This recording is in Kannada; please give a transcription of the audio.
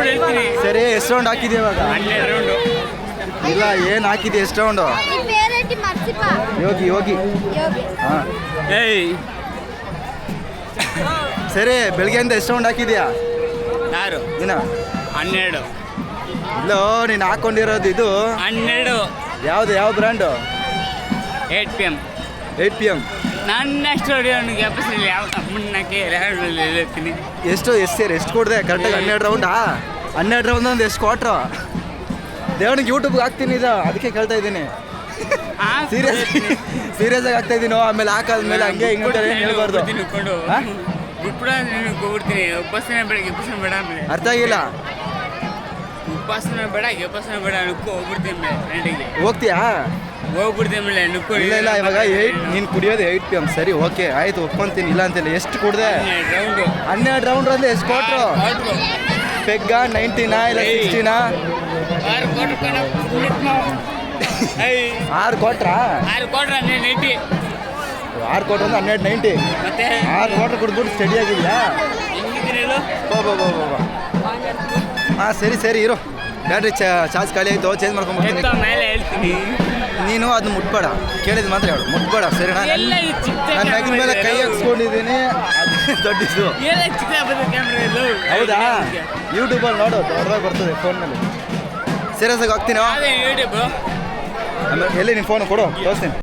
ನೋಡ್ಬಿಟ್ಟು ಹೇಳ್ತೀನಿ. ಸರಿ ಎಷ್ಟು ರೌಂಡ್ ಹಾಕಿದ್ಯಾ ಇವಾಗ? 12 ರೌಂಡು. ಇಲ್ಲ ಏನು ಹಾಕಿದ್ಯಾ ಎಷ್ಟು ರೌಂಡು? ಯೋಗಿ ಯೋಗಿ ಹಾಂ. ಏಯ್ ಸರಿ ಬೆಳಗ್ಗೆಯಿಂದ ಎಷ್ಟು ರೌಂಡ್ ಹಾಕಿದ್ಯಾ ಯಾರು? ದಿನ? 12. ಇಲ್ಲೋ ನೀನು ಹಾಕೊಂಡಿರೋದು ಇದು 12. ಯಾವುದು ಯಾವ ಬ್ರ್ಯಾಂಡು? 8 PM. 8 PM. ನನ್ನ ಎಷ್ಟು ಹೊಡಿ ಅವನಿಗೆ ಎಪ್ಪಸಲ್ಲಿ ಯಾವ ಮುನ್ನಕ್ಕೆ ಹೇಳ್ತೀನಿ. ಎಷ್ಟು ಸೇರಿ ಎಷ್ಟು ಕೊಡಿದೆ ಕರೆಕ್ಟಾಗಿ? 12 ರೌಂಡಾ? 12 ರೌಂಡ್ ಒಂದು ಎಷ್ಟು ಕೊಟ್ರು? ದೇವನಿಗೆ ಯೂಟ್ಯೂಬ್ಗೆ ಹಾಕ್ತೀನಿ ಇದು, ಅದಕ್ಕೆ ಕೇಳ್ತಾ ಇದ್ದೀನಿ. ಸೀರಿಯಸ್ ಆಗಿ ಹಾಕ್ತಾ ಇದ್ದೀನೋ, ಆಮೇಲೆ ಹಾಕಾದ್ಮೇಲೆ ಹಂಗೆ ಹಿಂಗೆ ಅಂತ ಏನು ಹೇಳ್ಬಾರ್ದು. ಬಿಟ್ಬಿಡ್ತೀನಿ. ಉಪಾಸನೆ ಬೇಡ ಉಪಾಸನೆ ಬೇಡ ಆಮೇಲೆ ಅರ್ಥ ಆಗಿಲ್ಲ. ಉಪಾಸನೆ ಬೇಡ ಉಪಾಸನೆ ಬೇಡ ನುಕ್ಕು ಹೋಗ್ಬಿಡ್ತೀನಿ ಫ್ರೆಂಡಿಗೆ. ಹೋಗ್ತೀಯಾ? ಹೋಗ್ಬಿಡ್ತೀನಿ ಆಮೇಲೆ ನುಕ್ಕು. ಇಲ್ಲ ಇಲ್ಲ ಇವಾಗ 8 ನೀನು ಕುಡಿಯೋದು 8 PM. ಸರಿ ಓಕೆ ಆಯ್ತು ಒಪ್ಕೊಂತೀನಿ, ಇಲ್ಲ ಅಂತಿಲ್ಲ. ಎಷ್ಟು ಕುಡ್ದೆ? 12 ರೌಂಡ್ ಅಂದ್ರೆ ಎಷ್ಟು ಕೊಟ್ರು? ಪೆಗ್ಗ 90ನಾ ಇಲ್ಲ 60ನಾ? 6 ಕೊಟ್ರಾ? 6 ಕೊಟ್ರ 90. 6 ಕೊಟ್ರು ಅಂದ್ರೆ 1290. ಮತ್ತೆ 6 ಕೊಟ್ರು ಕುಡ್ದ್ಬಿಟ್ಟು ಸ್ಟಡಿ ಆಗಿದೆಯಾ? ಹಾಂ ಸರಿ ಸರಿ ಇರು, ಬ್ಯಾಟ್ರಿ ಚಾರ್ಜ್ ಖಾಲಿ ಆಯಿತು, ಚೇಂಜ್ ಮಾಡ್ಕೊಂಡ್ಬಿಡ್ತೀನಿ. ಮೇಲೆ ಹೇಳ್ತೀನಿ. ನೀನು ಅದನ್ನ ಮುಟ್ಬೇಡ, ಕೇಳಿದ ಮಾತ್ರ ಹೇಳು, ಮುಟ್ಬೇಡ ಸರಿನಾ? ಎಲ್ಲ ಈ ಚಿಕ್ಕ ನನ್ನ ಮಗನ ಮೇಲೆ ಕೈ ಹಾಕ್ಸ್ಕೊಂಡಿದ್ದೀನಿ, ಅದು ದೊಡ್ಡದು. ಎಲ್ಲ ಚಿಕ್ಕ ಕ್ಯಾಮ್ರಾ ಇಲ್ಲ. ಹೌದಾ? ಯೂಟ್ಯೂಬಲ್ಲಿ ನೋಡು, ದೊಡ್ಡದಾಗಿ ಬರ್ತದೆ ಫೋನಲ್ಲಿ. ಸೀರಿಯಸ್ ಆಗಿ ಹಾಕ್ತೀನಿ. ಅದೇ ಯೂಟ್ಯೂಬ್. ಆಮೇಲೆ ಎಲ್ಲಿ ನಿಮ್ಮ ಫೋನು ಕೊಡು, ತೋರಿಸ್ತೀನಿ.